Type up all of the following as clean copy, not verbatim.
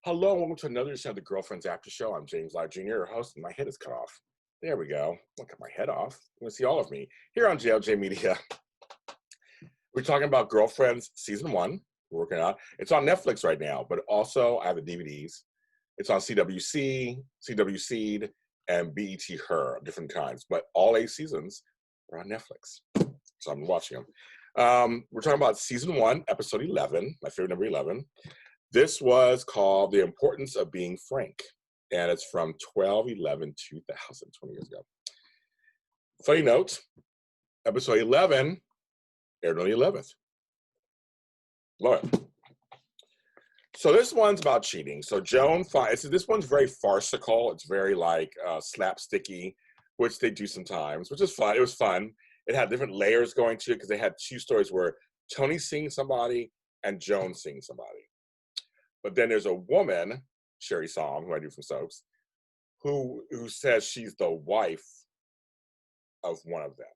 Hello, welcome to another edition of the Girlfriends After Show. I'm James Lott Jr., your host, and my head is cut off. There we go. Look at my head off. You want to see all of me here on JLJ Media. We're talking about Girlfriends Season 1. We're working on it. It's on Netflix right now, but also I have the DVDs. It's on CWC, CW Seed, and BET Her of different kinds, but all 8 seasons are on Netflix. So I'm watching them. We're talking about Season 1, Episode 11, my favorite number 11. This was called The Importance of Being Frank, and it's from 12/11/2000, 20 years ago. Funny note, episode 11 aired on the 11th. Love it. So this one's about cheating. So Joan finds, this one's very farcical. It's very like slapsticky, which they do sometimes, which is fun. It was fun. It had different layers going to it because they had 2 stories where Tony's seeing somebody and Joan's seeing somebody. But then there's a woman, Sherry Song, who I do from Soaps, who says she's the wife of one of them.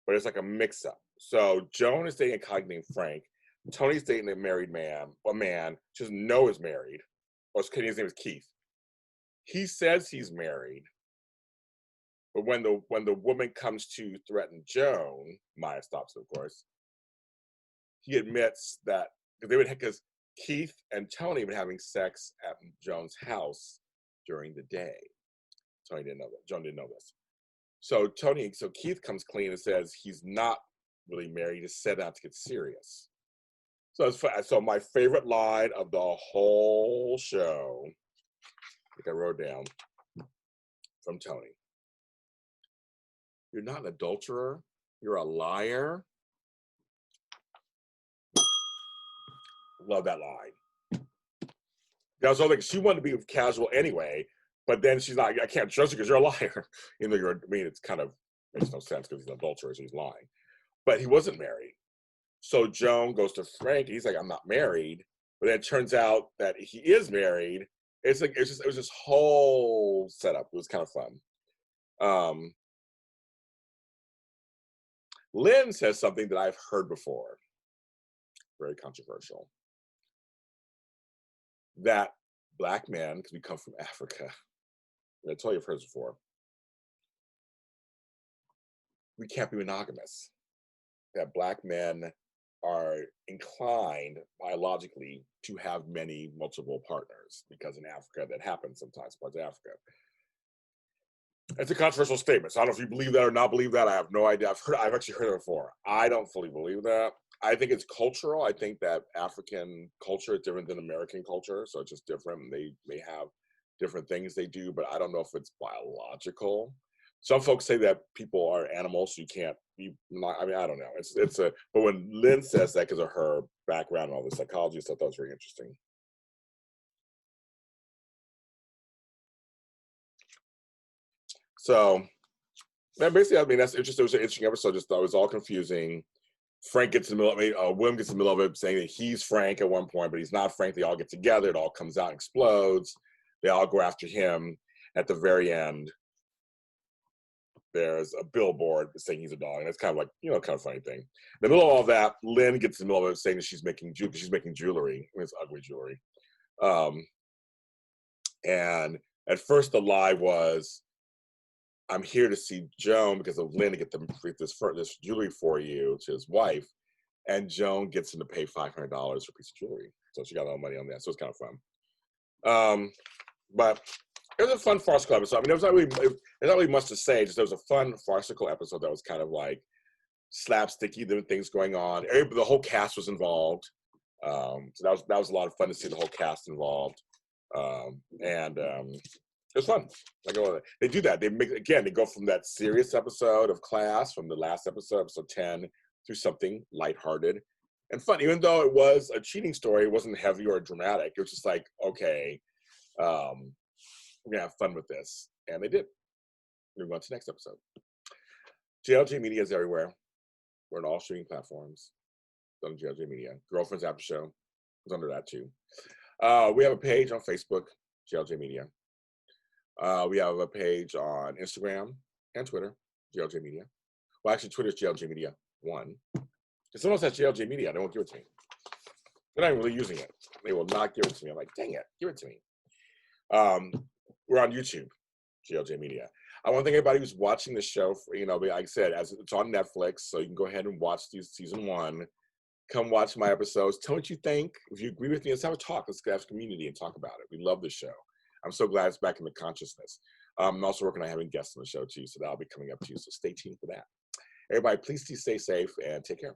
But it's like a mix-up. So Joan is dating a guy named Frank. Tony's dating a married man, she doesn't know is married. Or his name is Keith. He says he's married. But when the woman comes to threaten Joan, Maya stops, of course, he admits that because Keith and Tony have been having sex at Joan's house during the day. Tony didn't know that. Joan didn't know this. So Keith comes clean and says he's not really married. He just set out to get serious. So it's fun. So my favorite line of the whole show, I think I wrote down from Tony. You're not an adulterer. You're a liar. Love that line. I was like, she wanted to be casual anyway, but then she's like, I can't trust you because you're a liar. It's kind of makes no sense because he's an adulterer, so he's lying. But he wasn't married. So Joan goes to Frank, and he's like, I'm not married. But then it turns out that he is married. It was this whole setup. It was kind of fun. Lynn says something that I've heard before. Very controversial. That black men, because we come from Africa, and I told you I've heard this before, we can't be monogamous. That black men are inclined biologically to have multiple partners because in Africa that happens sometimes, parts of Africa. It's a controversial statement. So I don't know if you believe that or not believe that. I have no idea. I've actually heard it before. I don't fully believe that. I think it's cultural. I think that African culture is different than American culture, so it's just different. They may have different things they do, but I don't know if it's biological. Some folks say that people are animals, so you can't be. I don't know. But when Lynn says that because of her background and all the psychology stuff, that was very interesting. So, basically, that's interesting. It was an interesting episode. Just thought it was all confusing. Frank gets in the middle of it. William gets in the middle of it, saying that he's Frank at one point, but he's not Frank. They all get together. It all comes out and explodes. They all go after him. At the very end, there's a billboard saying he's a dog, and it's kind of like, kind of funny thing. In the middle of all that, Lynn gets in the middle of it, saying that she's making jewelry. It's ugly jewelry. And at first, the lie was, I'm here to see Joan because of Lynn to get this jewelry for you to his wife, and Joan gets him to pay $500 for a piece of jewelry. So she got all the money on that. So it's kind of fun. But it was a fun farcical episode. I mean, there's not really much to say. Just there was a fun farcical episode that was kind of like slapsticky, different things going on. The whole cast was involved. So that was a lot of fun to see the whole cast involved. It was fun. They do that. They go from that serious episode of Class, from the last episode 10, to something lighthearted and fun. Even though it was a cheating story, it wasn't heavy or dramatic. It was just like, okay, we're gonna have fun with this, and they did. We're going to the next episode. JLJ Media is everywhere. We're on all streaming platforms. It's on JLJ Media. Girlfriends After Show is under that too. We have a page on Facebook, JLJ Media. We have a page on Instagram and Twitter, JLJ Media. Well, actually, Twitter's JLJ Media 1. If someone says JLJ Media, they won't give it to me. They're not really using it. They will not give it to me. I'm like, dang it, give it to me. We're on YouTube, GLJ Media. I want to thank everybody who's watching the show. For, like I said, as it's on Netflix, so you can go ahead and watch season 1. Come watch my episodes. Tell me what you think. If you agree with me, let's have a talk. Let's have a community and talk about it. We love this show. I'm so glad it's back in the consciousness. I'm also working on having guests on the show too, so that'll be coming up too. So stay tuned for that. Everybody, please stay safe and take care.